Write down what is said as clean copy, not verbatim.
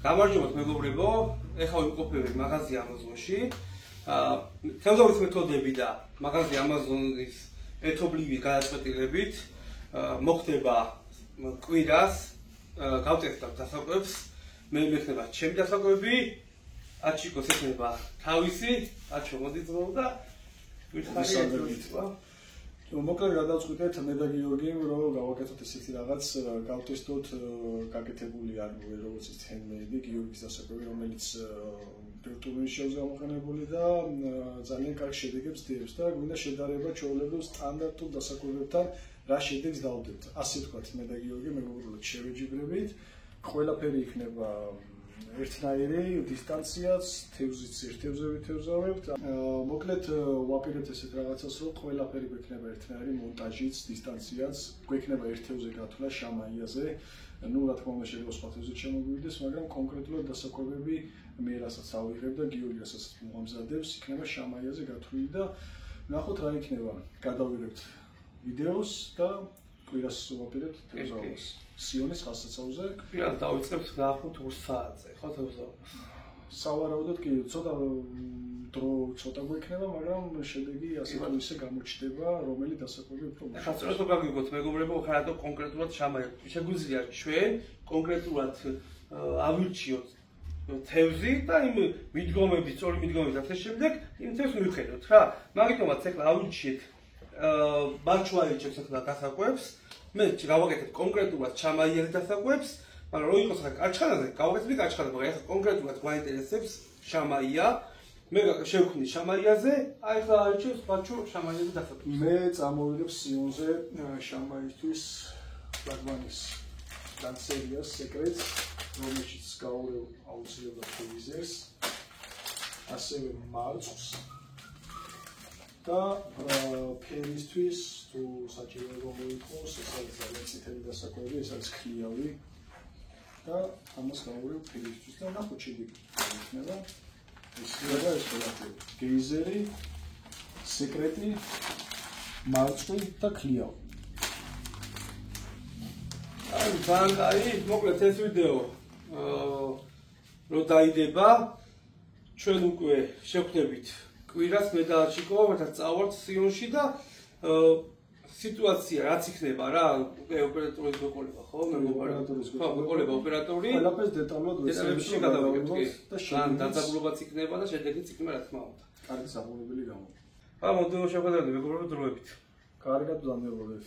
გამარჯობათ მეგობრებო, ეხლა ვიმყოფები მაღაზია Amazon-ში. თევზაურის მეთოდები და მაღაზია Amazon-ის ერთობლივი გადაწყვეტილებით მოხდება კვირას, გავწევთ დასაკვებს, მე მექნება ჩემი დასაკვები, აჩიკოს ექნება თავისი, აჩო მოდი ძრო და ვიხარით. მოკლედ გადავწყვიტეთ მე და გიორგიმ რომ გავაკეთოთ ესეთი რაღაც, გავტესტოთ გაკეთებული არის როგორც ის handmade გიორგის დასაკვები, რომელიც ვირტუალური შევზე გამოყენებული და ძალიან კარგ შედეგებს დიებს და გვინდა შედარება ჩვეულებრივ სტანდარტულ დასაკვებებთან რა შედეგს დავდებთ. ასე ვთქვათ, მე და გიორგი მეგობრულად შევეჯიბრებით, ყველაფერი იქნება ერთნაირი, დისტანციაც, თევზიც ერთ თევზე ვითევზავებთ. მოკლედ ვაპირებთ ესეთ რაღაცას, რომ ყველაფერი გვექნება ერთნაირი, მონტაჟიც, დისტანციაც, გვექნება ერთ თევზე გათვლა შამაიაზე. ნუ რა თქმა უნდა შეიძლება სხვა თევზით შემოგვივიდეს, მაგრამ კონკრეტულად დასაკვებები მე რასაც ავიღებ და გიორგი რასაც მომზადებს, იქნება შამაიაზე გათვლილი და ნახოთ რა იქნება. გადავიღებთ ვიდეოს და კვირას ვაპირებთ თევზაობას. სიონის ხასაცავზე კვირას დავიწყებთ დაახლოებით 2 საათზე, ხო თევზაობას. სავარაუდოდ კი ცოტა დრო ცოტა გვექნება, მაგრამ შედეგი ასე თუ ისე გამოჩნდება, რომელი დასაკვები უფრო ხა სწორედ თუ გაგიგოთ მეგობრებო, ხა რატო კონკრეტულად შამაია. შეგვიძლია ჩვენ კონკრეტულად ავირჩიოთ თევზი და იმ მიდგომების, სწორი მიდგომების ასე შემდეგ იმ თევზს მივხედოთ რა. მაგიტომაც ეხლა ავირჩიეთ ბარჩვაიჩებს ახლა დასაკვებს. მე გავაკეთებ კონკრეტულად ჩამაიაზე დასაკვებს, მაგრამ რო იყოს ახლა კაჩხანაზე, გავაკეთებ კაჩხანაზე, მაგრამ ახლა კონკრეტულად გვაინტერესებს შამაია. მე შევქმნი შამაიაზე, აი ახლა არჩევს ბარჩო შამაიაზე დასაკვებს. მე წამოვიდებ სიონზე შამაისთვის ფლაგმანის განსერიას სეკრეტს, რომელშიც გავურევ აუცილებლად თევზებს, ასევე მარწყვს და ფერისთვის თუ საჭირო მოიყოს, ეს არის ძალიან წითელი დასაკვები, ეს არის ქლიავი და ამას გავურევ ფერისთვის და ნახოთ შედეგი იქნება. ეს ყველაფერი გეიზერი, სეკრეტი, მარწყვი და ქლიავი. აი ძალიან კაი, მოკლედ ეს ვიდეო რო დაიდება, ჩვენ უკვე შევხვდებით კვირას მე და ჩიკო ერთად წავართ სიონში და სიტუაცია რაც იქნება რა, ოპერატორის გვეყოლება ხო? ხო, გვეყოლება ოპერატორი. ყველაფერს დეტალურად ვეცებში გადავაკეთოთ და შენ დაძაბულობაც იქნება და შედეგიც იქნება რა თქმა უნდა. კარგი საყურებელი გამო. მოდი შევხედავთ მეგობრებო დროებით. კარგად ბრძანდებოდეთ.